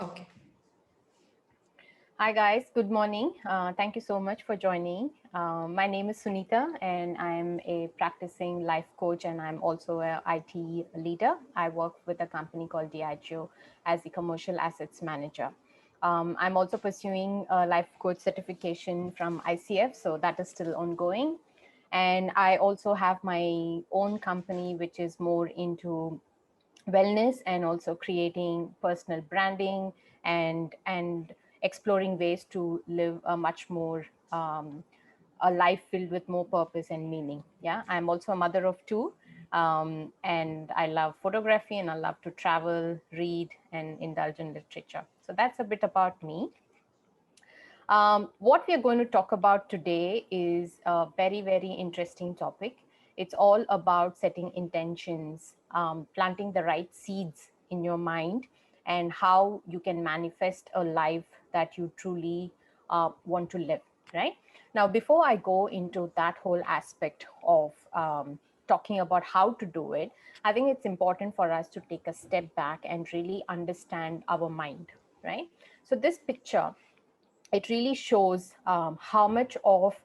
Okay. Hi guys, good morning. Thank you so much for joining. My name is Sunitha and I'm a practicing life coach and I'm also a IT leader. I work with a company called Diageo as the commercial assets manager. I'm also pursuing a life coach certification from ICF, so that is still ongoing. And I also have my own company, which is more into wellness and also creating personal branding and exploring ways to live a much more a life filled with more purpose and meaning. Yeah, I'm also a mother of two, and I love photography and I love to travel, read, and indulge in literature. So that's a bit about me. What we are going to talk about today is a very, very interesting topic. It's all about setting intentions, planting the right seeds in your mind, and how you can manifest a life that you truly want to live, right? Now, before I go into that whole aspect of talking about how to do it, I think it's important for us to take a step back and really understand our mind, right? So, this picture, it really shows how much of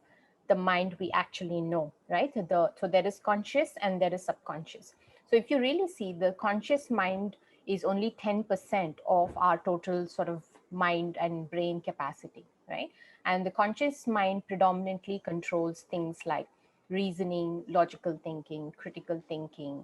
the mind we actually know, right? So there is conscious and there is subconscious. So if you really see, the conscious mind is only 10% of our total sort of mind and brain capacity, right? And the conscious mind predominantly controls things like reasoning, logical thinking, critical thinking,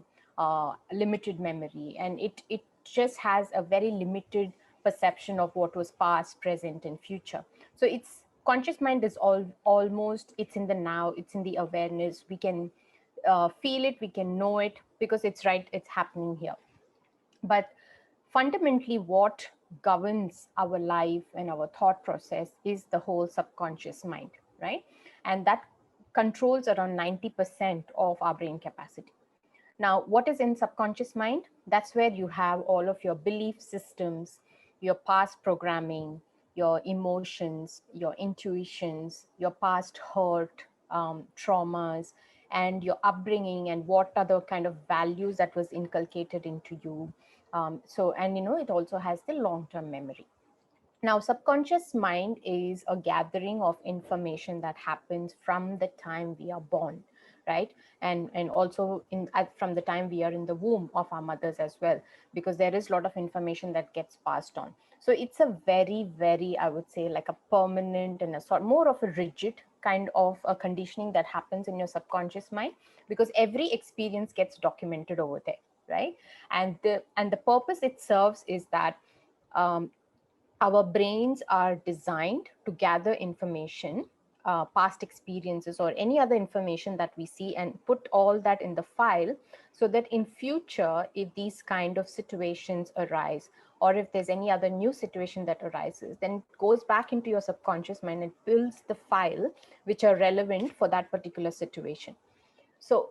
limited memory, and it just has a very limited perception of what was past, present, and future. So it's conscious mind is almost, it's in the now, it's in the awareness. We can feel it, we can know it because it's right, it's happening here. But fundamentally, what governs our life and our thought process is the whole subconscious mind, right? And that controls around 90% of our brain capacity. Now, what is in subconscious mind? That's where you have all of your belief systems, your past programming, your emotions, your intuitions, your past hurt, traumas, and your upbringing, and what are the kind of values that was inculcated into you. And it also has the long-term memory. Now, subconscious mind is a gathering of information that happens from the time we are born, right? And also from the time we are in the womb of our mothers as well, because there is a lot of information that gets passed on. So it's a very, very, I would say, like a permanent and a sort more of a rigid kind of a conditioning that happens in your subconscious mind, because every experience gets documented over there, right? And the purpose it serves is that um, our brains are designed to gather information, past experiences or any other information that we see, and put all that in the file, so that in future, if these kind of situations arise, or if there's any other new situation that arises, then it goes back into your subconscious mind and builds the file which are relevant for that particular situation. So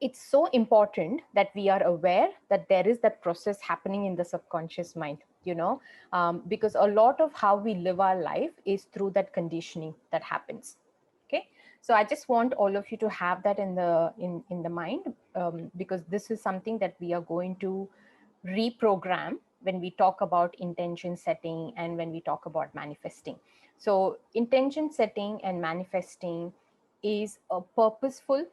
it's so important that we are aware that there is that process happening in the subconscious mind, because a lot of how we live our life is through that conditioning that happens. Okay, so I just want all of you to have that in the mind, because this is something that we are going to reprogram when we talk about intention setting and when we talk about manifesting. So intention setting and manifesting is a purposeful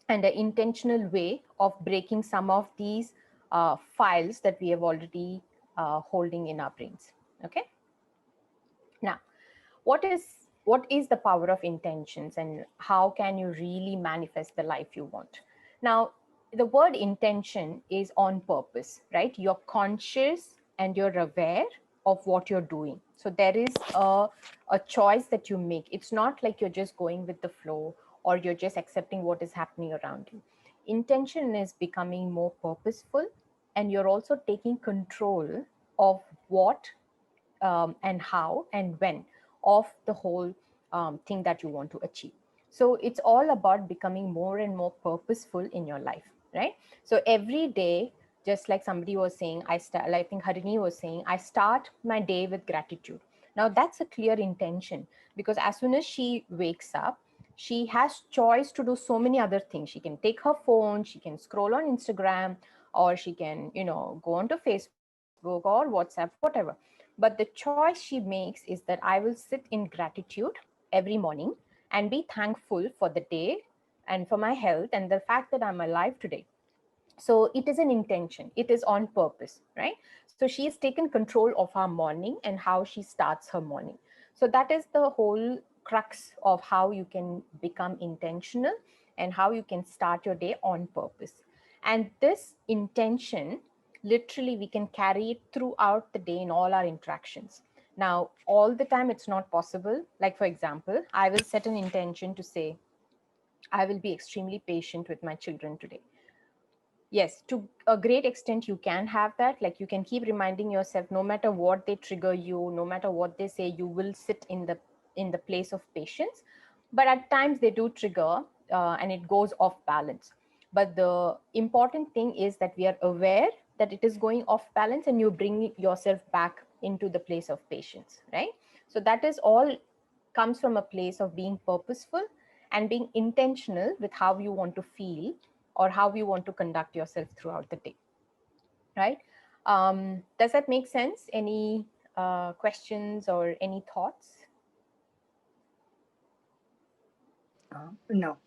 and an intentional way of breaking some of these files that we have already holding in our brains. Okay. Now, what is the power of intentions, and how can you really manifest the life you want? Now, the word intention is on purpose, right? You're conscious and you're aware of what you're doing. So there is a choice that you make. It's not like you're just going with the flow or you're just accepting what is happening around you. Intention is becoming more purposeful, and you're also taking control of what and how and when of the whole thing that you want to achieve. So it's all about becoming more and more purposeful in your life, right? So every day, just like somebody was saying, I think Harini was saying, I start my day with gratitude. Now that's a clear intention, because as soon as she wakes up, she has choice to do so many other things. She can take her phone, she can scroll on Instagram, or she can, go onto Facebook, Facebook or WhatsApp, whatever. But the choice she makes is that I will sit in gratitude every morning and be thankful for the day and for my health and the fact that I'm alive today. So it is an intention, it is on purpose, right? So she has taken control of her morning and how she starts her morning. So that is the whole crux of how you can become intentional and how you can start your day on purpose. And this intention, literally we can carry it throughout the day in all our interactions. Now all the time it's not possible. Like for example, I will set an intention to say I will be extremely patient with my children today. Yes, to a great extent you can have that. Like you can keep reminding yourself, no matter what they trigger you, no matter what they say, you will sit in the place of patience. But at times they do trigger, and it goes off balance. But the important thing is that we are aware that it is going off balance and you bring yourself back into the place of patience, right? So that is all comes from a place of being purposeful and being intentional with how you want to feel or how you want to conduct yourself throughout the day, right? Does that make sense? Any questions or any thoughts? No.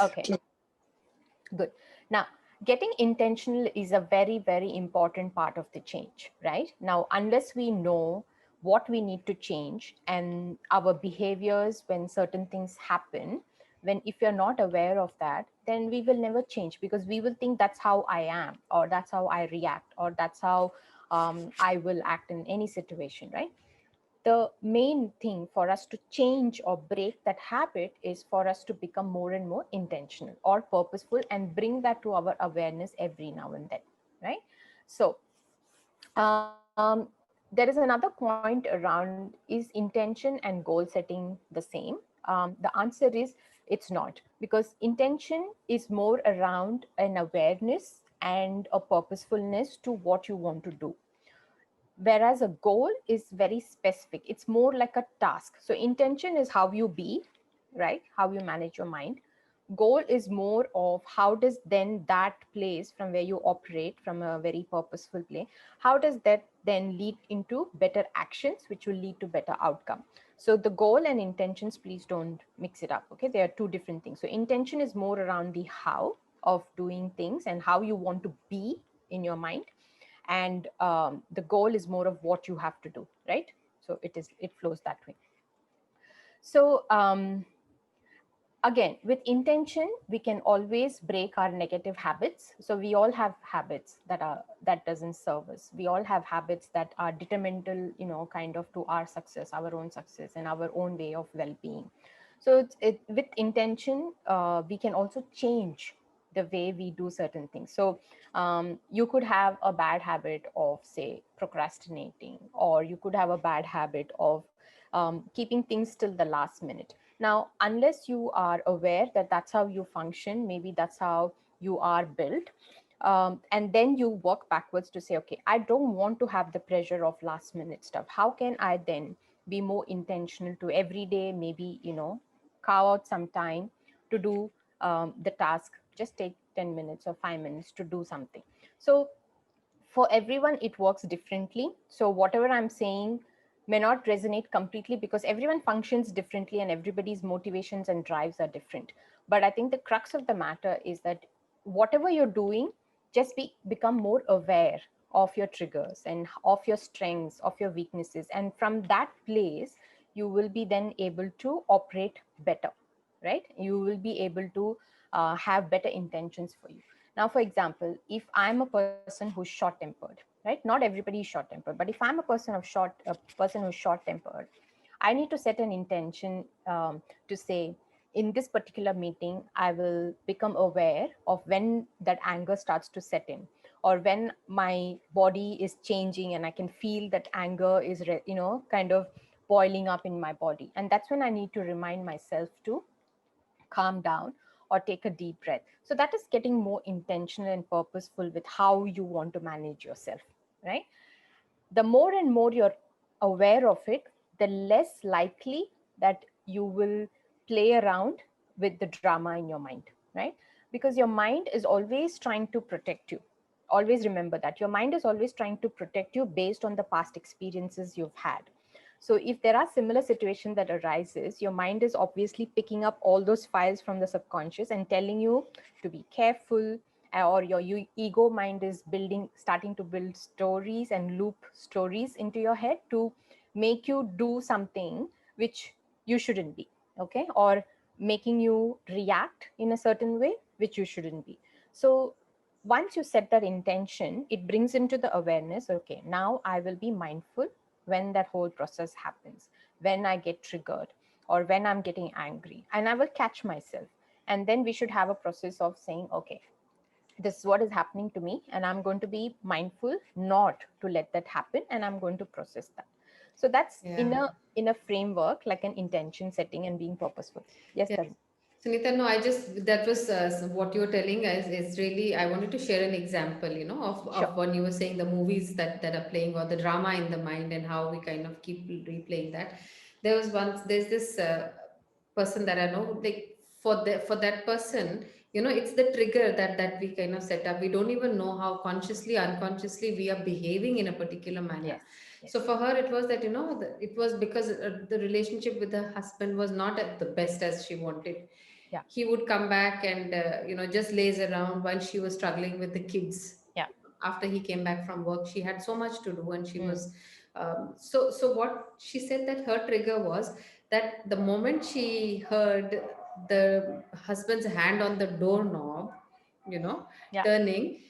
Okay, good. Now, getting intentional is a very, very important part of the change, right? Now, unless we know what we need to change and our behaviors when certain things happen, when if you're not aware of that, then we will never change because we will think that's how I am, or that's how I react, or that's how I will act in any situation, right? The main thing for us to change or break that habit is for us to become more and more intentional or purposeful and bring that to our awareness every now and then, right? So um, there is another point around, is intention and goal setting the same? The answer is it's not, because intention is more around an awareness and a purposefulness to what you want to do, whereas a goal is very specific. It's more like a task. So intention is how you be, right, how you manage your mind. Goal is more of how does then that place from where you operate from a very purposeful play, how does that then lead into better actions which will lead to better outcome. So the goal and intentions, please don't mix it up, okay? They are two different things. So intention is more around the how of doing things and how you want to be in your mind, and the goal is more of what you have to do, right? So it flows that way. So again, with intention we can always break our negative habits. So we all have habits that doesn't serve us. We all have habits that are detrimental, kind of to our success, our own success, and our own way of well-being. So with intention, we can also change the way we do certain things. So you could have a bad habit of, say, procrastinating, or you could have a bad habit of keeping things till the last minute. Now, unless you are aware that that's how you function, maybe that's how you are built, and then you work backwards to say, okay, I don't want to have the pressure of last minute stuff. How can I then be more intentional to every day, maybe, carve out some time to do the task? Just take 10 minutes or 5 minutes to do something. So for everyone it works differently. So whatever I'm saying may not resonate completely because everyone functions differently and everybody's motivations and drives are different. But I think the crux of the matter is that whatever you're doing, just become more aware of your triggers and of your strengths, of your weaknesses, and from that place you will be then able to operate better, right? You will be able to have better intentions for you. Now, for example, if I'm a person who's short tempered, right? Not everybody is short tempered, but if I'm a person who's short tempered, I need to set an intention to say, in this particular meeting, I will become aware of when that anger starts to set in, or when my body is changing and I can feel that anger is, kind of boiling up in my body. And that's when I need to remind myself to calm down or take a deep breath. So that is getting more intentional and purposeful with how you want to manage yourself, right? The more and more you're aware of it, the less likely that you will play around with the drama in your mind, right? Because your mind is always trying to protect you. Always remember that your mind is always trying to protect you based on the past experiences you've had. So if there are similar situations that arises, your mind is obviously picking up all those files from the subconscious and telling you to be careful, or your ego mind is starting to build stories and loop stories into your head to make you do something which you shouldn't be, okay, or making you react in a certain way which you shouldn't be. So once you set that intention, it brings into the awareness, okay, now I will be mindful when that whole process happens, when I get triggered or when I'm getting angry, and I will catch myself. And then we should have a process of saying, okay, this is what is happening to me, and I'm going to be mindful not to let that happen, and I'm going to process that. So that's Yeah. in a framework, like an intention setting and being purposeful. Yes, Yeah. Tarun. Sunita, no, that was what you were telling is really, I wanted to share an example, Sure. of when you were saying the movies that are playing or the drama in the mind and how we kind of keep replaying that. There's this person that I know, like for that person, it's the trigger that we kind of set up. We don't even know how consciously, unconsciously we are behaving in a particular manner. Yes. Yes. So for her, it was that, it was because the relationship with her husband was not at the best as she wanted. Yeah. He would come back and just laze around while she was struggling with the kids. Yeah. After he came back from work, she had so much to do, and she Mm. was so what she said, that her trigger was that the moment she heard the husband's hand on the doorknob, you know Yeah. turning,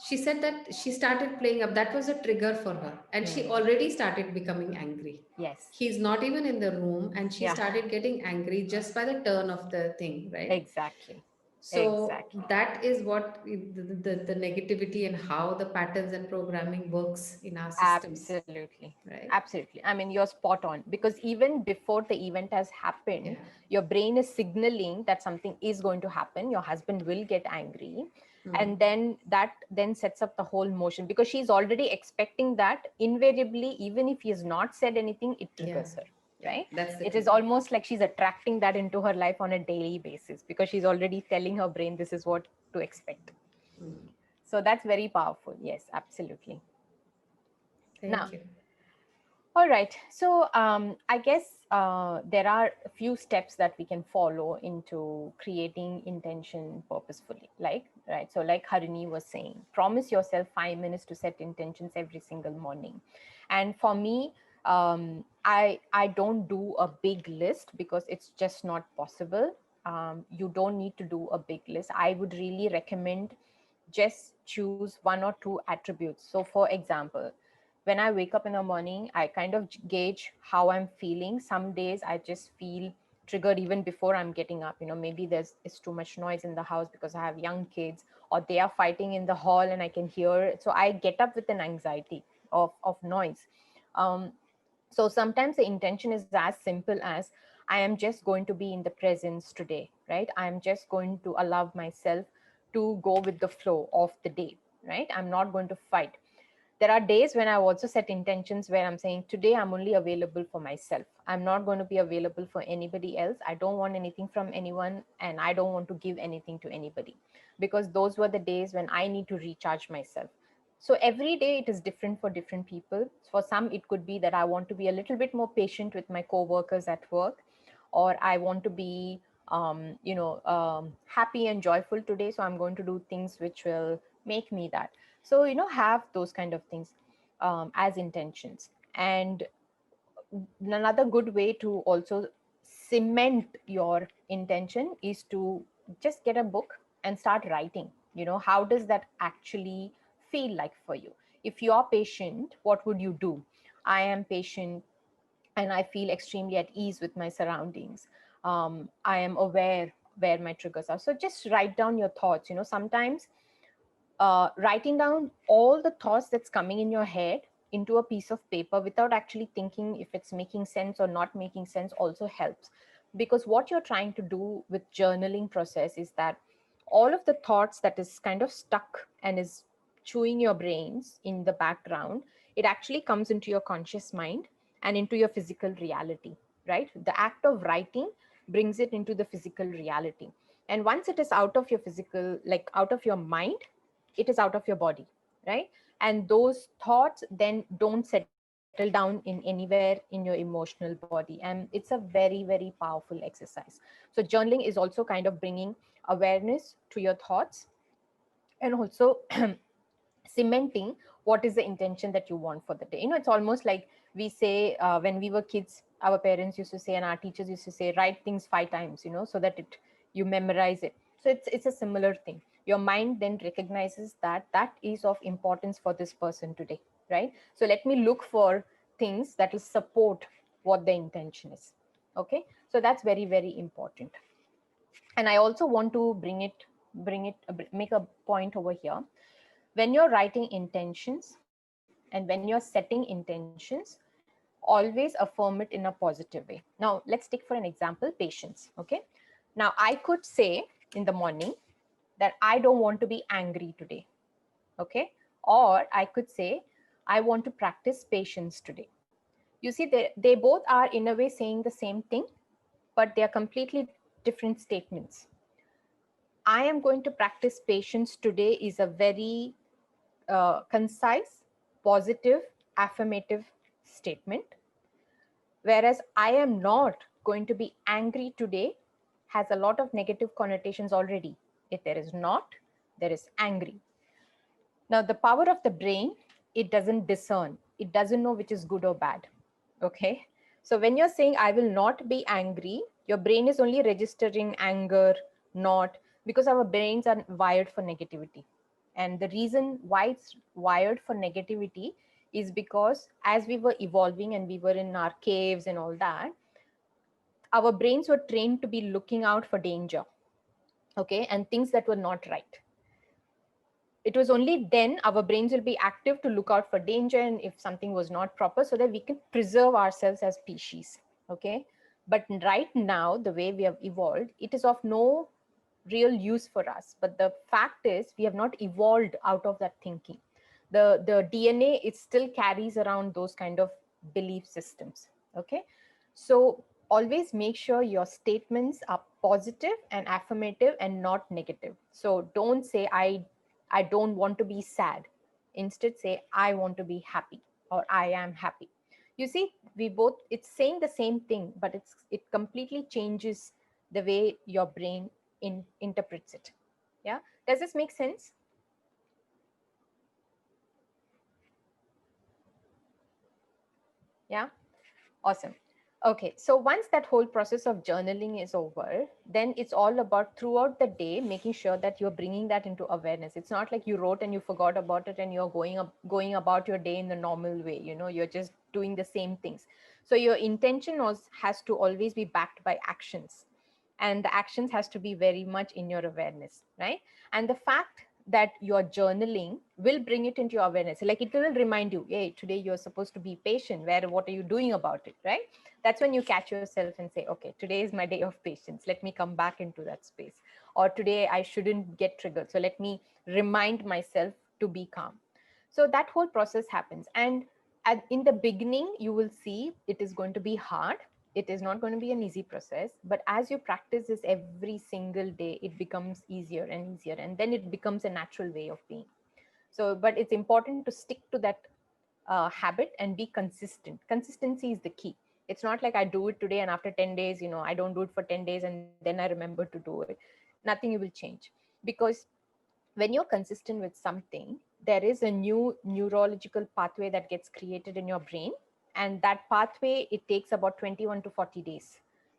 she said that she started playing up. That was a trigger for her, and she Mm. already started becoming angry. Yes. He's not even in the room, and she Yeah. started getting angry just by the turn of the thing, right? Exactly. So Exactly. that is what the negativity and how the patterns and programming works in our systems, Absolutely. right? Absolutely. I mean, you're spot on, because even before the event has happened, Yeah. your brain is signaling that something is going to happen. Your husband will get angry. Hmm. And then that then sets up the whole motion, because she's already expecting that invariably, even if he has not said anything, it Yeah. triggers her, Yeah. right? That's the It is trigger. almost like she's attracting that into her life on a daily basis, because she's already telling her brain this is what to expect. Hmm. So that's very powerful. Yes, absolutely. Now, Thank you. all right. So I guess there are a few steps that we can follow into creating intention purposefully. Like, right. So, like Harini was saying, promise yourself 5 minutes to set intentions every single morning. And for me, I don't do a big list because it's just not possible. You don't need to do a big list. I would really recommend just choose one or two attributes. So, for example, when I wake up in the morning, I kind of gauge how I'm feeling. Some days I just feel triggered even before I'm getting up. Maybe it's too much noise in the house because I have young kids, or they are fighting in the hall and I can hear it. So I get up with an anxiety of noise. Um, so sometimes the intention is as simple as, I am just going to be in the presence today, right? I'm just going to allow myself to go with the flow of the day, right? I'm not going to fight. There are days when I also set intentions where I'm saying, today I'm only available for myself. I'm not going to be available for anybody else. I don't want anything from anyone, and I don't want to give anything to anybody, because those were the days when I need to recharge myself. So every day it is different for different people. For some, it could be that I want to be a little bit more patient with my coworkers at work, or I want to be happy and joyful today, so I'm going to do things which will make me that. So have those kind of things as intentions. And another good way to also cement your intention is to just get a book and start writing. How does that actually feel like for you? If you are patient, what would you do? I am patient and I feel extremely at ease with my surroundings. I am aware where my triggers are. So just write down your thoughts. Sometimes writing down all the thoughts that's coming in your head into a piece of paper without actually thinking if it's making sense or not making sense also helps. Because what you're trying to do with journaling process is that all of the thoughts that is kind of stuck and is chewing your brains in the background, it actually comes into your conscious mind and into your physical reality, right? The act of writing brings it into the physical reality. And once it is out of your physical, like out of your mind, it is out of your body, right? And those thoughts then don't settle down in anywhere in your emotional body, and it's a very, very powerful exercise. So journaling is also kind of bringing awareness to your thoughts, and also cementing what is the intention that you want for the day. It's almost like we say, when we were kids, our parents used to say and our teachers used to say, write things 5 times, so that you memorize it. So it's a similar thing. Your mind then recognizes that that is of importance for this person today, right? So let me look for things that will support what the intention is. Okay, so that's very, very important. And I also want to make a point over here. When you're writing intentions and when you're setting intentions, always affirm it in a positive way. Now let's take for an example patience. Okay, now I could say in the morning that I don't want to be angry today. Okay, or I could say I want to practice patience today. You see, they both are in a way saying the same thing, but they are completely different statements. I am going to practice patience today is a very concise, positive, affirmative statement. Whereas I am not going to be angry today has a lot of negative connotations already. If there is not, there is angry. Now, the power of the brain, it doesn't discern, it doesn't know which is good or bad. Okay. So when you're saying, I will not be angry, your brain is only registering anger, not, because our brains are wired for negativity. And the reason why it's wired for negativity is because as we were evolving and we were in our caves and all that, our brains were trained to be looking out for danger, okay, and things that were not right. It was only then our brains will be active to look out for danger and if something was not proper, so that we can preserve ourselves as species. Okay, but right now the way we have evolved, it is of no real use for us. But the fact is we have not evolved out of that thinking. The DNA, it still carries around those kind of belief systems. Okay, so always make sure your statements are positive and affirmative and not negative. So don't say I don't want to be sad. Instead say I want to be happy or I am happy. You see, we both, it's saying the same thing, but it completely changes the way your brain interprets it. Yeah, does this make sense? Yeah, awesome. Okay, so once that whole process of journaling is over, then it's all about throughout the day making sure that you're bringing that into awareness. It's not like you wrote and you forgot about it and you're going about your day in the normal way. You're just doing the same things. So your intention has to always be backed by actions, and the actions has to be very much in your awareness, right? And the fact that you're journaling will bring it into your awareness. Like it will remind you, hey, today you're supposed to be patient. What are you doing about it, right? That's when you catch yourself and say, okay, today is my day of patience, let me come back into that space. Or today I shouldn't get triggered, so let me remind myself to be calm. So that whole process happens. And in the beginning you will see it is going to be hard. It is not going to be an easy process, but as you practice this every single day, it becomes easier and easier, and then it becomes a natural way of being. So but it's important to stick to that habit and be consistent. Consistency is the key. It's not like I do it today and after 10 days, I don't do it for 10 days and then I remember to do it. Nothing will change, because when you're consistent with something, there is a new neurological pathway that gets created in your brain. And that pathway, it takes about 21 to 40 days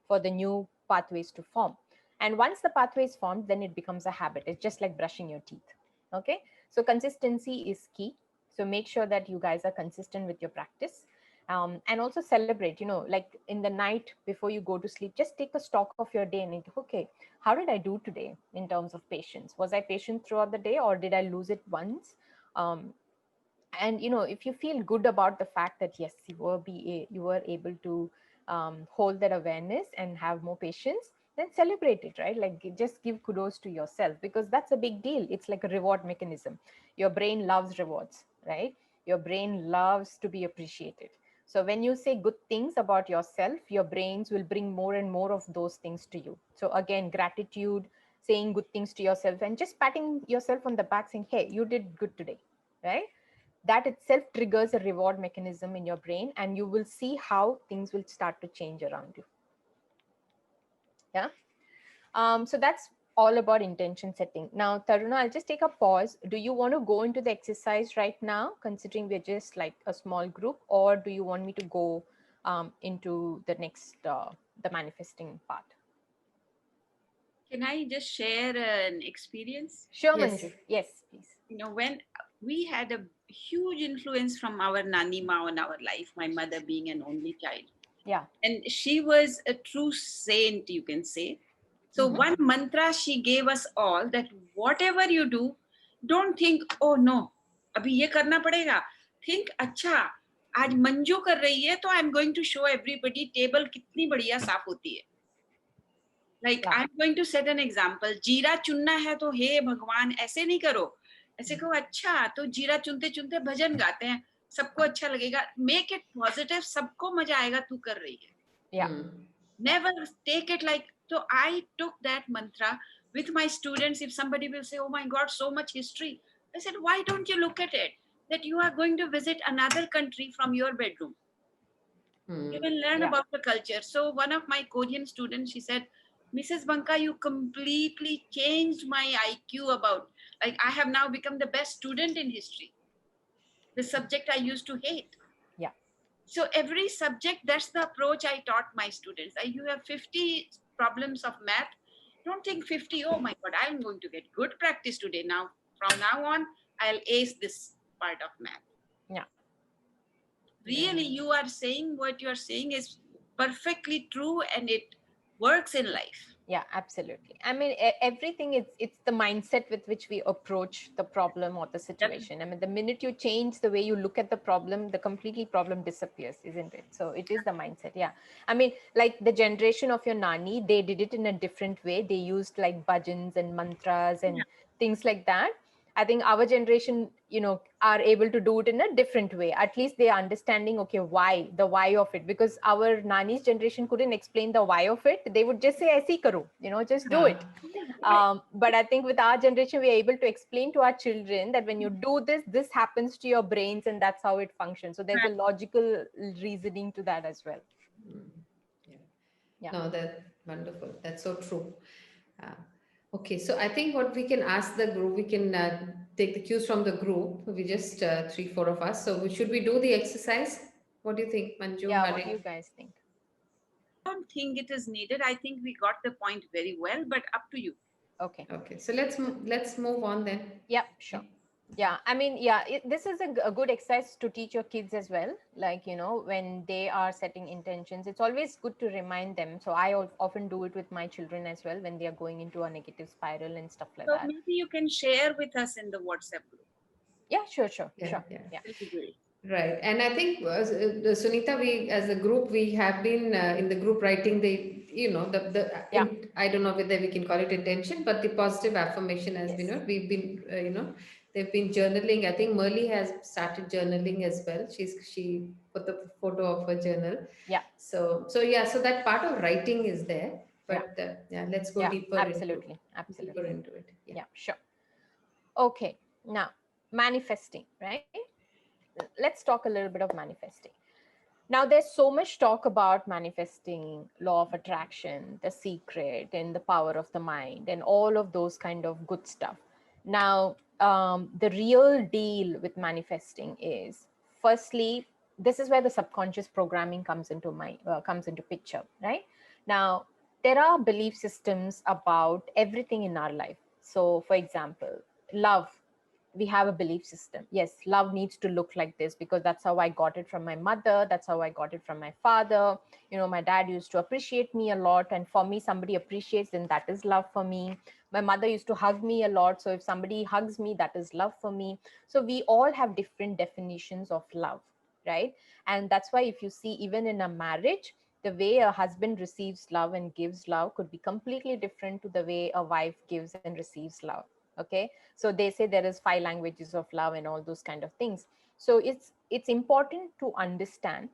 for the new pathways to form. And once the pathway is formed, then it becomes a habit. It's just like brushing your teeth. Okay. So consistency is key. So make sure that you guys are consistent with your practice. And also celebrate, like in the night before you go to sleep, just take a stock of your day and think, okay, how did I do today in terms of patience? Was I patient throughout the day or did I lose it once? Um, and if you feel good about the fact that yes, you were able to hold that awareness and have more patience, then celebrate it, right? Like just give kudos to yourself, because that's a big deal. It's like a reward mechanism. Your brain loves rewards, right? Your brain loves to be appreciated. So when you say good things about yourself, your brains will bring more and more of those things to you. So again, gratitude, saying good things to yourself and just patting yourself on the back saying, hey, you did good today, right? That itself triggers a reward mechanism in your brain, and you will see how things will start to change around you. Yeah. So that's all about intention setting. Now, Taruna, I'll just take a pause. Do you want to go into the exercise right now, considering we're just like a small group, or do you want me to go into the next, the manifesting part? Can I just share an experience? Sure, Yes. Manju. Yes, please. When we had a huge influence from our Nani Ma on our life, my mother being an only child. Yeah. And she was a true saint, you can say. So one mantra she gave us all, that whatever you do, don't think, oh no, abhi ye karna padega. Think, अच्छा, आज मंजू कर रही है तो I am going to show everybody table कितनी बढ़िया साफ होती है. Like Yeah. I'm going to set an example. जीरा चुनना है तो हे भगवान ऐसे नहीं करो, ऐसे कहो अच्छा तो जीरा चुनते चुनते भजन गाते हैं, सबको अच्छा लगेगा. Make it positive, सबको मजा आएगा तू कर रही है. Yeah. Never take it like. So I took that mantra with my students. If somebody will say, oh my God, so much history, I said, why don't you look at it that you are going to visit another country from your bedroom? You will learn Yeah. about the culture. So one of my Korean students, she said, Mrs. Banka, you completely changed my IQ about, like, I have now become the best student in history, the subject I used to hate. Yeah. So every subject, that's the approach I taught my students. You have 50 problems of math. Don't think 50, oh my God, I'm going to get good practice today. Now, from now on, I'll ace this part of math. Yeah. Really, you are saying what you are saying is perfectly true, and it works in life. Yeah, absolutely. I mean, everything is, it's the mindset with which we approach the problem or the situation. I mean, the minute you change the way you look at the problem, the completely problem disappears, isn't it? So it is the mindset. Yeah. I mean, like the generation of your nani, they did it in a different way. They used like bhajans and mantras and things like that. I think our generation, are able to do it in a different way. At least they are understanding, okay, why, the why of it, because our Nani's generation couldn't explain the why of it. They would just say, "Aisi karo," just do it. But I think with our generation, we are able to explain to our children that when you do this, this happens to your brains and that's how it functions. So there's a logical reasoning to that as well. Yeah. No, that's wonderful. That's so true. Okay, so I think what we can ask the group, we can take the cues from the group. We just three, four of us. So should we do the exercise? What do you think, Manju? Yeah, Hari? what do you guys think? I don't think it is needed. I think we got the point very well, but up to you. Okay. Okay, so let's move on then. Yeah, sure. Yeah, I mean, yeah, this is a good exercise to teach your kids as well. Like, when they are setting intentions, it's always good to remind them. So I often do it with my children as well when they are going into a negative spiral and stuff like So that. maybe you can share with us in the WhatsApp group. Yeah, sure. Yeah. That'll be great. Right. And I think, Sunitha, we as a group, we have been in the group writing Yeah. I don't know whether we can call it intention, but the positive affirmation has been, Yes. we've been, they've been journaling. I think Merle has started journaling as well. She put the photo of her journal. Yeah. So that part of writing is there, but let's go deeper absolutely. deeper into it. Yeah, sure. Okay. Now, manifesting, right? Let's talk a little bit of manifesting. Now, there's so much talk about manifesting, law of attraction, the secret, and the power of the mind, and all of those kind of good stuff. Now, the real deal with manifesting is, firstly, this is where the subconscious programming comes into picture, right? Now, there are belief systems about everything in our life. So, for example, love, we have a belief system. Yes, love needs to look like this because that's how I got it from my mother. That's how I got it from my father. My dad used to appreciate me a lot. And for me, somebody appreciates, then that is love for me. My mother used to hug me a lot. So if somebody hugs me, that is love for me. So we all have different definitions of love, right? And that's why if you see, even in a marriage, the way a husband receives love and gives love could be completely different to the way a wife gives and receives love. Okay, so they say there is 5 languages of love and all those kind of things. So it's important to understand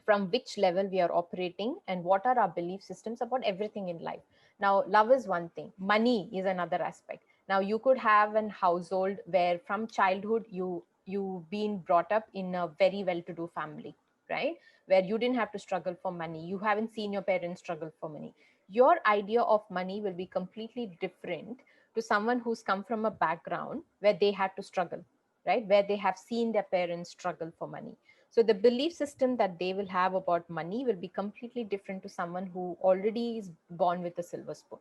from which level we are operating and what are our belief systems about everything in life. Now, love is one thing, money is another aspect. Now, you could have an household where from childhood you've been brought up in a very well-to-do family, right? Where you didn't have to struggle for money. You haven't seen your parents struggle for money. Your idea of money will be completely different to someone who's come from a background where they had to struggle, right? Where they have seen their parents struggle for money. So the belief system that they will have about money will be completely different to someone who already is born with a silver spoon.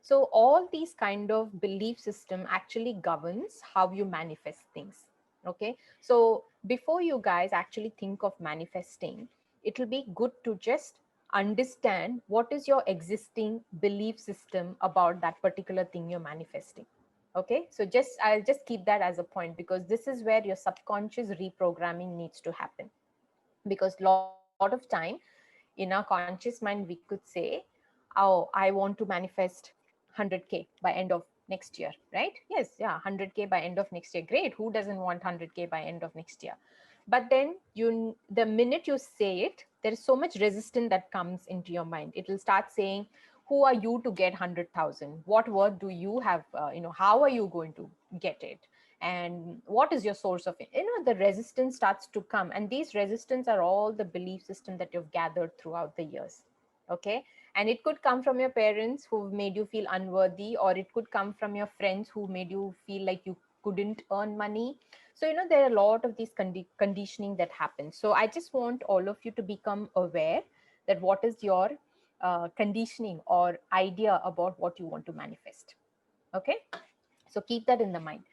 So all these kind of belief system actually governs how you manifest things. Okay. So before you guys actually think of manifesting, it will be good to just understand what is your existing belief system about that particular thing you're manifesting. Okay, so I'll just keep that as a point, because this is where your subconscious reprogramming needs to happen. Because a lot of time in our conscious mind we could say, oh, I want to manifest 100k by end of next year, right? Yes, yeah, 100k by end of next year, great. Who doesn't want 100k by end of next year? But then the minute you say it, there is so much resistance that comes into your mind. It will start saying, who are you to get 100,000? What work do you have? How are you going to get it? And what is your source of it? The resistance starts to come, and these resistance are all the belief system that you've gathered throughout the years. Okay. And it could come from your parents who made you feel unworthy, or it could come from your friends who made you feel like you couldn't earn money. So there are a lot of these conditioning that happens. So I just want all of you to become aware that what is your conditioning or idea about what you want to manifest. Okay, so keep that in the mind.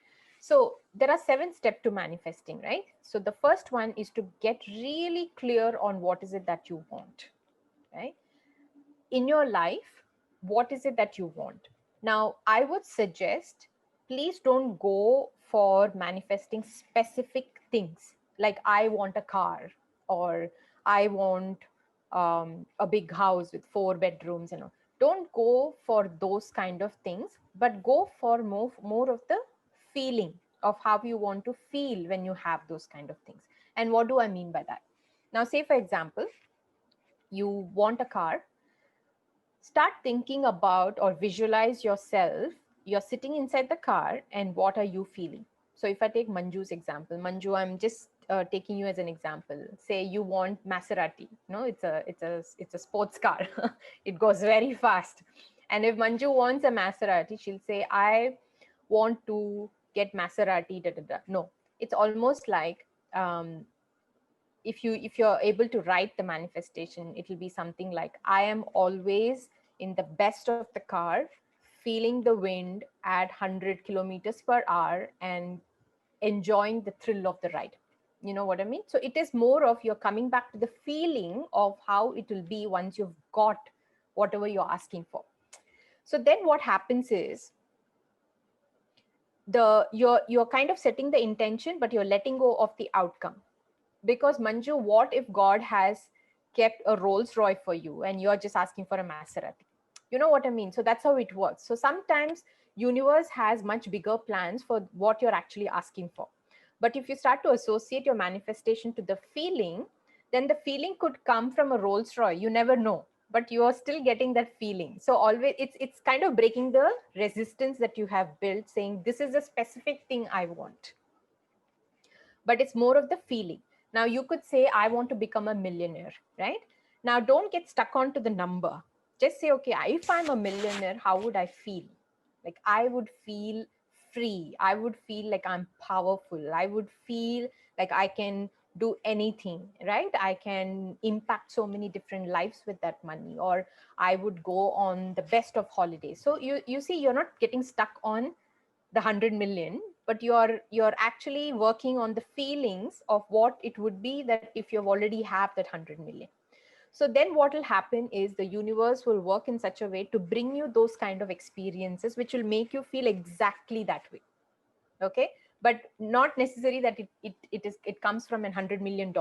So there are 7 steps to manifesting, right? So the first one is to get really clear on what is it that you want, right? In your life, what is it that you want? Now, I would suggest, please don't go for manifesting specific things like I want a car, or I want a big house with 4 bedrooms and all. Don't go for those kind of things, but go for more of the feeling of how you want to feel when you have those kind of things. And what do I mean by that? Now, say for example, you want a car. Start thinking about or visualize yourself. You're sitting inside the car, and what are you feeling? So if I take Manju's example, Manju, I'm just taking you as an example. Say you want Maserati. No, it's a sports car. It goes very fast. And if Manju wants a Maserati, she'll say, I want to get Maserati. Da, da, da. No, it's almost like if you're able to write the manifestation, it will be something like, I am always in the best of the car, feeling the wind at 100 kilometers per hour and enjoying the thrill of the ride. You know what I mean? So it is more of you're coming back to the feeling of how it will be once you've got whatever you're asking for. So then what happens is, you're kind of setting the intention, but you're letting go of the outcome. Because Manju, what if God has kept a Rolls Royce for you and you're just asking for a Maserati? You know what I mean? So that's how it works. So sometimes universe has much bigger plans for what you're actually asking for. But if you start to associate your manifestation to the feeling, then the feeling could come from a Rolls Royce. You never know, but you are still getting that feeling. So always it's kind of breaking the resistance that you have built, saying this is a specific thing I want, but it's more of the feeling. Now you could say, I want to become a millionaire, right? Now don't get stuck onto the number. Just say, okay, if I'm a millionaire, how would I feel? Like I would feel free. I would feel like I'm powerful. I would feel like I can do anything, right? I can impact so many different lives with that money, or I would go on the best of holidays. So you see, you're not getting stuck on the 100 million, but you're actually working on the feelings of what it would be that if you've already have that 100 million. So then what will happen is the universe will work in such a way to bring you those kind of experiences which will make you feel exactly that way. Okay, but not necessary that it comes from $100 million,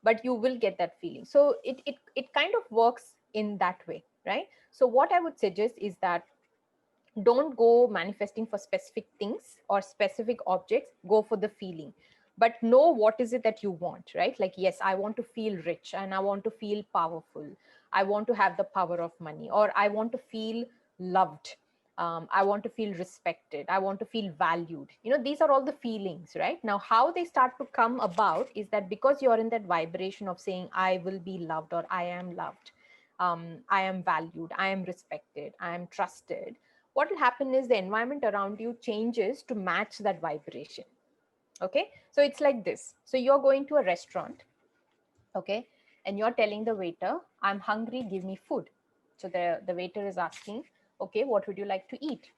but you will get that feeling. So it kind of works in that way, right? So what I would suggest is that don't go manifesting for specific things or specific objects. Go for the feeling, but know what is it that you want, right? Like, yes, I want to feel rich and I want to feel powerful. I want to have the power of money, or I want to feel loved. I want to feel respected. I want to feel valued. These are all the feelings, right? Now, how they start to come about is that because you're in that vibration of saying, I will be loved, or I am loved, I am valued, I am respected, I am trusted. What will happen is the environment around you changes to match that vibration. Okay. So it's like this. So you're going to a restaurant, okay, and you're telling the waiter, I'm hungry, give me food. So the waiter is asking, okay, what would you like to eat?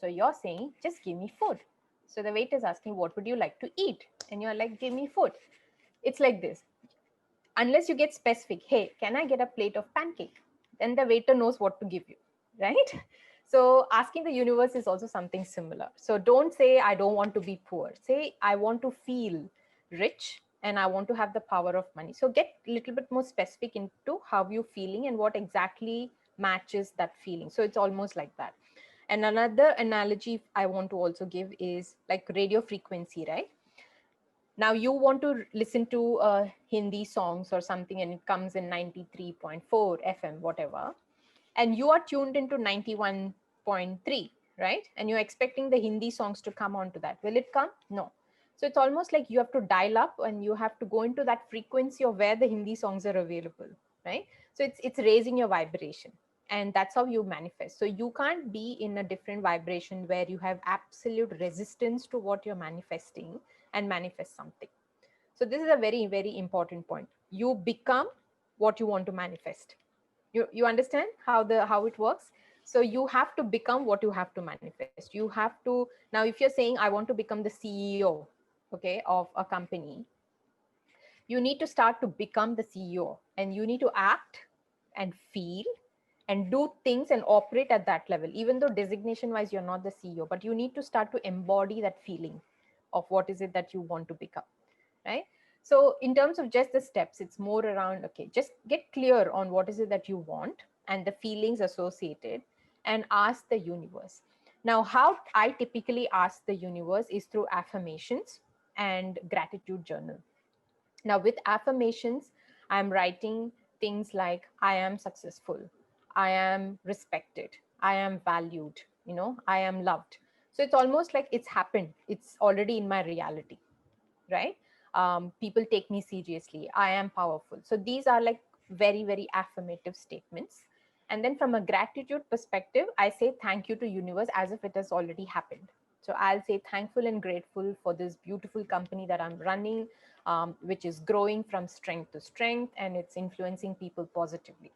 So you're saying, just give me food. So the waiter is asking, what would you like to eat? And you're like, give me food. It's like this. Unless you get specific, hey, can I get a plate of pancake? Then the waiter knows what to give you, right? So asking the universe is also something similar. So don't say, I don't want to be poor. Say, I want to feel rich and I want to have the power of money. So get a little bit more specific into how you're feeling and what exactly matches that feeling. So it's almost like that. And another analogy I want to also give is like radio frequency, right? Now you want to listen to Hindi songs or something and it comes in 93.4 FM, whatever, and you are tuned into 91.3, right? And you're expecting the Hindi songs to come onto that. Will it come? No. So it's almost like you have to dial up and you have to go into that frequency of where the Hindi songs are available, right? So it's raising your vibration. And that's how you manifest. So you can't be in a different vibration where you have absolute resistance to what you're manifesting and manifest something. So this is a very, very important point. You become what you want to manifest. You understand how it works? So you have to become what you have to manifest. You have to, now if you're saying, I want to become the CEO, okay, of a company, you need to start to become the CEO, and you need to act and feel and do things and operate at that level, even though designation wise you're not the CEO, but you need to start to embody that feeling of what is it that you want to become, right? So in terms of just the steps, it's more around, okay, just get clear on what is it that you want and the feelings associated, and ask the universe. Now, how I typically ask the universe is through affirmations and gratitude journal. Now, with affirmations, I'm writing things like, I am successful, I am respected, I am valued, I am loved. So it's almost like it's happened, it's already in my reality, right? People take me seriously, I am powerful. So these are like very, very affirmative statements. And then from a gratitude perspective, I say thank you to universe as if it has already happened. So I'll say thankful and grateful for this beautiful company that I'm running, which is growing from strength to strength, and it's influencing people positively.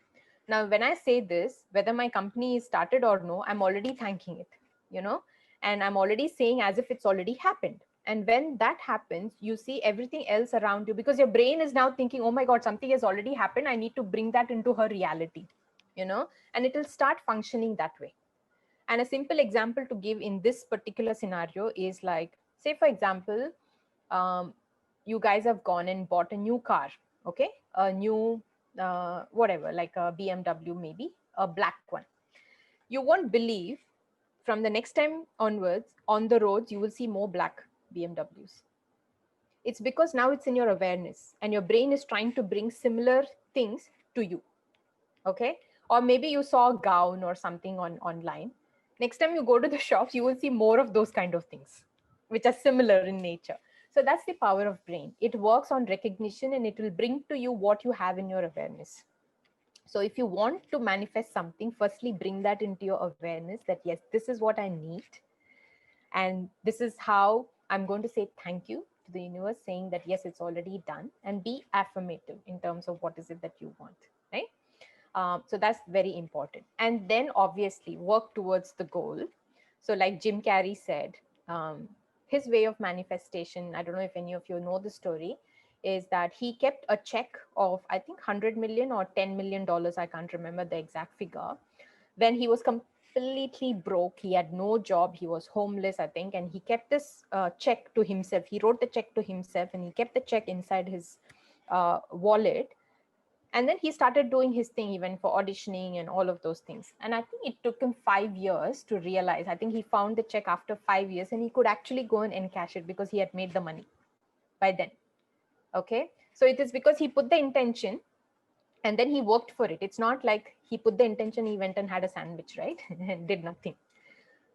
Now, when I say this, whether my company is started or no, I'm already thanking it, and I'm already saying as if it's already happened. And when that happens, you see everything else around you, because your brain is now thinking, oh my God, something has already happened. I need to bring that into her reality, and it will start functioning that way. And a simple example to give in this particular scenario is like, say, for example, you guys have gone and bought a new car, okay? A new, whatever, like a BMW, maybe a black one. You won't believe, from the next time onwards, on the roads, you will see more black BMWs. It's because now it's in your awareness and your brain is trying to bring similar things to you. Okay. Or maybe you saw a gown or something online. Next time you go to the shops, you will see more of those kind of things, which are similar in nature. So that's the power of brain. It works on recognition and it will bring to you what you have in your awareness. So if you want to manifest something, firstly, bring that into your awareness that, yes, this is what I need. And this is how I'm going to say thank you to the universe, saying that, yes, it's already done, and be affirmative in terms of what is it that you want, right? So that's very important. And then obviously work towards the goal. So like Jim Carrey said, his way of manifestation, I don't know if any of you know the story, is that he kept a check of, I think, 100 million or $10 million. I can't remember the exact figure. When he was completely broke, he had no job, he was homeless, I think, and he kept this check to himself. He wrote the check to himself and he kept the check inside his wallet. And then he started doing his thing, even for auditioning and all of those things. And I think it took him 5 years to realize. I think he found the check after 5 years and he could actually go and encash it because he had made the money by then. Okay. So it is because he put the intention And then he worked for it. It's not like he put the intention, he went and had a sandwich, right? And did nothing.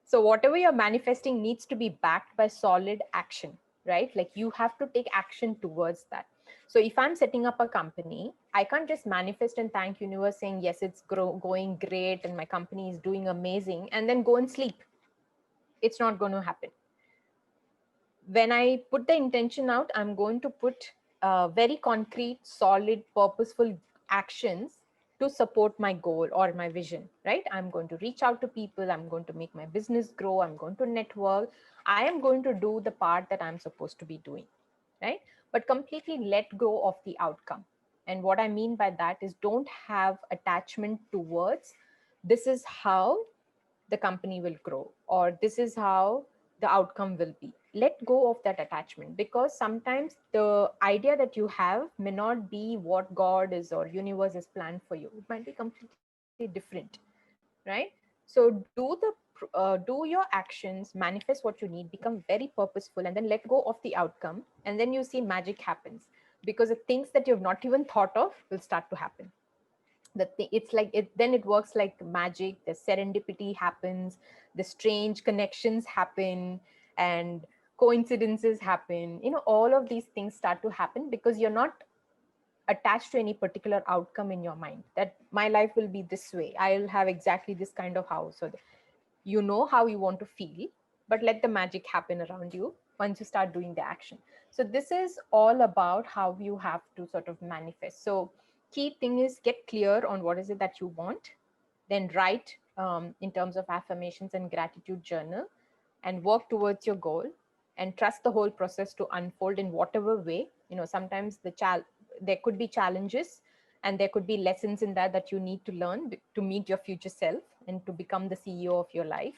So whatever you're manifesting needs to be backed by solid action, right? Like you have to take action towards that. So if I'm setting up a company, I can't just manifest and thank universe saying, yes, it's going great and my company is doing amazing, and then go and sleep. It's not going to happen. When I put the intention out, I'm going to put very concrete, solid, purposeful actions to support my goal or my vision, right? I'm going to reach out to people. I'm going to make my business grow. I'm going to network. I am going to do the part that I'm supposed to be doing, right? But completely let go of the outcome. And what I mean by that is don't have attachment towards this is how the company will grow or this is how the outcome will be. Let go of that attachment, because sometimes the idea that you have may not be what God is or universe has planned for you. It might be completely different, right? So do your actions, manifest what you need, become very purposeful, and then let go of the outcome, and then you see magic happens, because the things that you've not even thought of will start to happen. It's like it, then it works like magic. The serendipity happens, the strange connections happen, and coincidences happen. All of these things start to happen because you're not attached to any particular outcome in your mind, that my life will be this way, I'll have exactly this kind of house, or you know how you want to feel, but let the magic happen around you once you start doing the action. So this is all about how you have to sort of manifest. So key thing is get clear on what is it that you want, then write in terms of affirmations and gratitude journal, and work towards your goal, and trust the whole process to unfold in whatever way. Sometimes there could be challenges, and there could be lessons in that you need to learn to meet your future self and to become the CEO of your life.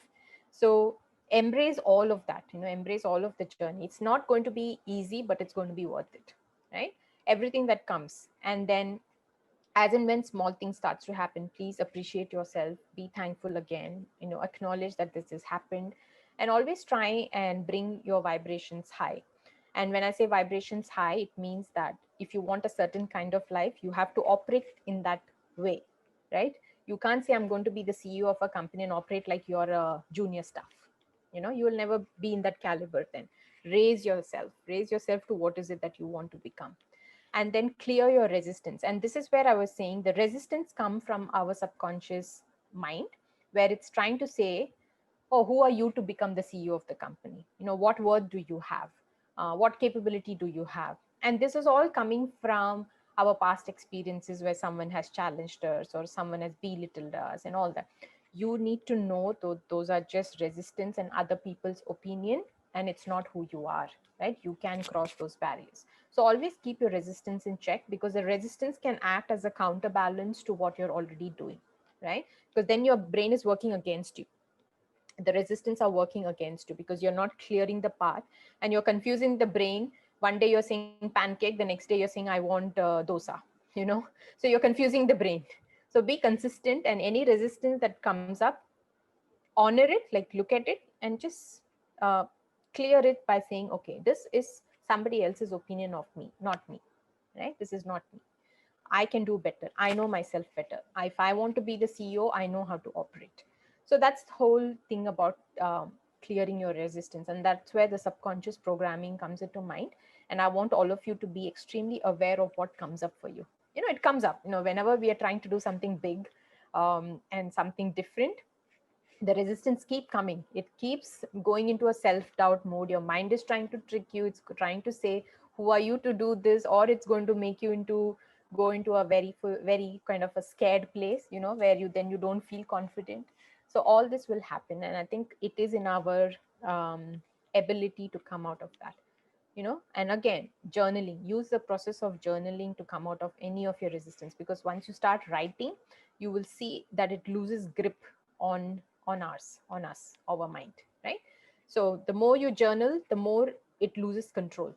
So embrace all of that, embrace all of the journey. It's not going to be easy, but it's going to be worth it, right? Everything that comes. And then as and when small things starts to happen, please appreciate yourself, be thankful again, acknowledge that this has happened, and always try and bring your vibrations high. And when I say vibrations high, it means that if you want a certain kind of life, you have to operate in that way, right? You can't say I'm going to be the CEO of a company and operate like you're a junior staff. You will never be in that caliber. Then raise yourself to what is it that you want to become, and then clear your resistance. And this is where I was saying the resistance come from our subconscious mind, where it's trying to say, oh, who are you to become the CEO of the company? What worth do you have? What capability do you have? And this is all coming from our past experiences where someone has challenged us or someone has belittled us and all that. You need to know those are just resistance and other people's opinion, and it's not who you are, right? You can cross those barriers. So always keep your resistance in check, because the resistance can act as a counterbalance to what you're already doing, right? Because then your brain is working against you. The resistance are working against you because you're not clearing the path, and you're confusing the brain. One day you're saying pancake, the next day you're saying I want dosa, you know so you're confusing the brain. So be consistent, and any resistance that comes up, honor it, like look at it, and just uh, clear it by saying, okay, this is somebody else's opinion of me, not me, right? This is not me. I can do better. I know myself better. If I want to be the CEO, I know how to operate. So that's the whole thing about clearing your resistance. And that's where the subconscious programming comes into mind. And I want all of you to be extremely aware of what comes up for you. It comes up, whenever we are trying to do something big and something different, the resistance keep coming. It keeps going into a self-doubt mode. Your mind is trying to trick you. It's trying to say, who are you to do this? Or it's going to make you go into a very kind of a scared place, where you don't feel confident. So all this will happen, and I think it is in our ability to come out of that. And again, journaling, use the process of journaling to come out of any of your resistance, because once you start writing, you will see that it loses grip on us, our mind, right? So the more you journal, the more it loses control.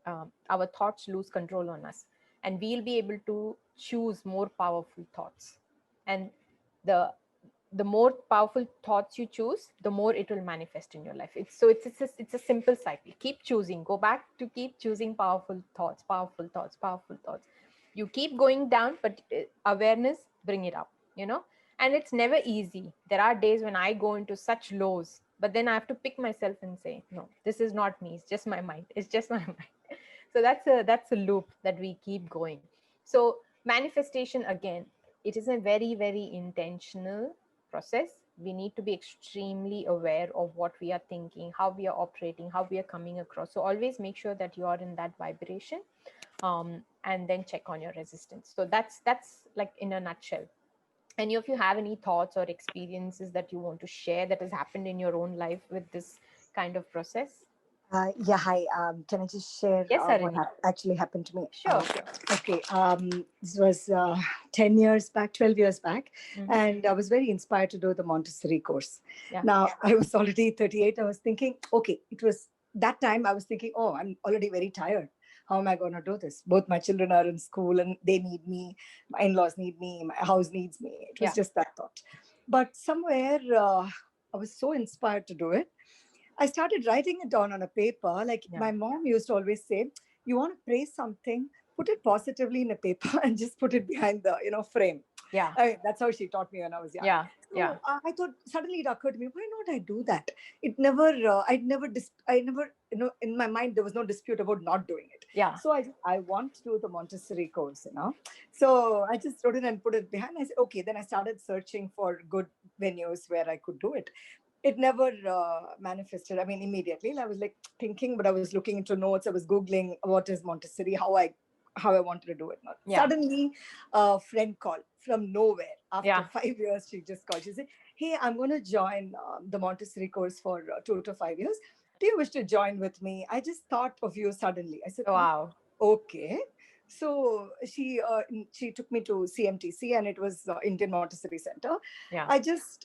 Our thoughts lose control on us, and we'll be able to choose more powerful thoughts. And the the more powerful thoughts you choose, the more it will manifest in your life. It's a simple cycle. Keep choosing, go back to keep choosing powerful thoughts, powerful thoughts, powerful thoughts. You keep going down, but awareness, bring it up, and it's never easy. There are days when I go into such lows, but then I have to pick myself and say, no, this is not me, it's just my mind, it's just my mind. So that's a loop that we keep going. So manifestation, again, it is a very, very intentional process. We need to be extremely aware of what we are thinking, how we are operating, how we are coming across. So always make sure that you are in that vibration, and then check on your resistance. So that's like in a nutshell. Any of you have any thoughts or experiences that you want to share that has happened in your own life with this kind of process? Yeah, hi. Can I just share Yes, what Harini. actually happened to me? Sure, sure. Okay. This was 10 years back, 12 years back. Mhm. And I was very inspired to do the Montessori course. Yeah. Now, I was already 38. I was thinking, okay, it was that time I was thinking, oh, I'm already very tired. How am I going to do this? Both my children are in school and they need me. My in-laws need me. My house needs me. It was Yeah. just that thought. But somewhere I was so inspired to do it. I started writing it down on a paper. Like Yeah. my mom used to always say, you want to praise something, put it positively in a paper and just put it behind the, frame. Yeah. That's how she taught me when I was young. Yeah. So Yeah. I thought suddenly it occurred to me, why not I do that? It never, I never, in my mind, there was no dispute about not doing it. Yeah. So I want to do the Montessori course, So I just wrote it and put it behind. I said, okay, then I started searching for good venues where I could do it. It never manifested. I mean, immediately I was like thinking, but I was looking into notes. I was Googling what is Montessori, how I wanted to do it. Yeah. Suddenly, a friend called from nowhere. After Yeah. 5 years, she just called. She said, hey, I'm going to join the Montessori course for 2 to 5 years. Do you wish to join with me? I just thought of you suddenly. I said, Wow. okay. So she took me to CMTC, and it was Indian Montessori Center. Yeah.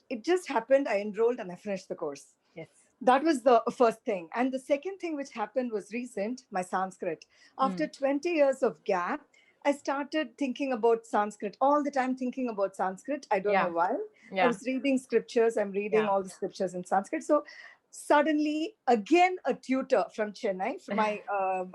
It just happened. I enrolled and I finished the course. Yes. That was the first thing. And the second thing which happened was recent, my Sanskrit. After 20 years of gap, I started thinking about Sanskrit all the time, thinking about Sanskrit. I don't know why. I Yeah. was reading scriptures. I'm reading Yeah. all the scriptures in Sanskrit. So suddenly, again, a tutor from Chennai, from my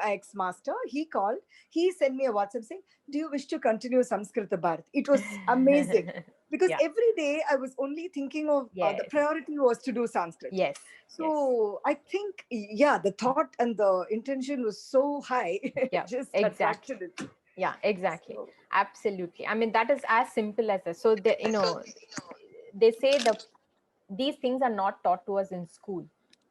ex-master, he called. He sent me a WhatsApp saying, do you wish to continue Sanskrit Bharat? It was amazing. Because Yeah. every day I was only thinking of the Yes. priority was to do Sanskrit. Yes. So I think, the thought and the intention was so high, Yeah, just exactly. attracted it. Yeah, exactly. So, Absolutely. I mean, that is as simple as that. So they say these things are not taught to us in school.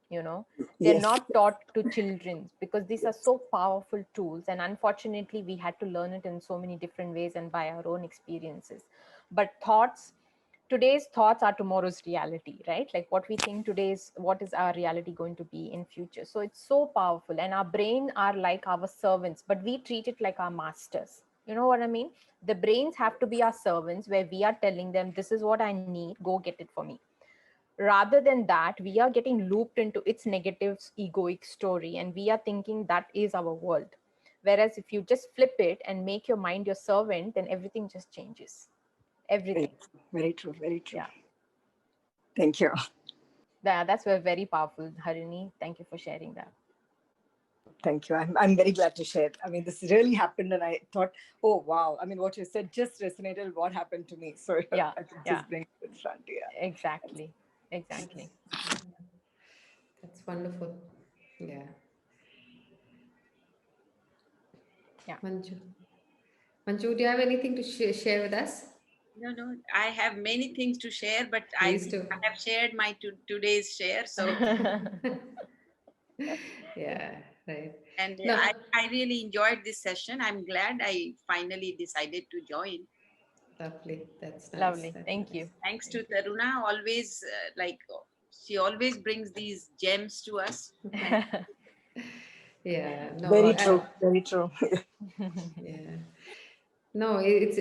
They're yes. not taught to children because these are so powerful tools, and unfortunately we had to learn it in so many different ways and by our own experiences. But today's thoughts are tomorrow's reality, right? Like what we think today is what is our reality going to be in future. So it's so powerful, and our brain are like our servants, but we treat it like our masters. You know what I mean? The brains have to be our servants, where we are telling them, this is what I need, go get it for me. Rather than that, we are getting looped into its negative egoic story, and we are thinking that is our world. Whereas if you just flip it and make your mind your servant, then everything just changes. Everything. Very true. Very true. Yeah. Thank you. That's very powerful, Harini. Thank you for sharing that. Thank you. I'm very glad to share. I mean, this really happened, and I thought, oh wow. I mean, what you said just resonated with what happened to me. So Yeah, I could yeah. just bring it in front. Yeah. Exactly. That's wonderful. Yeah. Yeah. Manju, do you have anything to share with us? No, I have many things to share, but Please do. I have shared my today's share. So, Yeah, right. and No, I really enjoyed this session. I'm glad I finally decided to join. lovely. That's nice. Lovely. That's Thank nice. you. Thanks to Taruna, always she always brings these gems to us. Yeah. No. Very true. Very true. Yeah. No, it's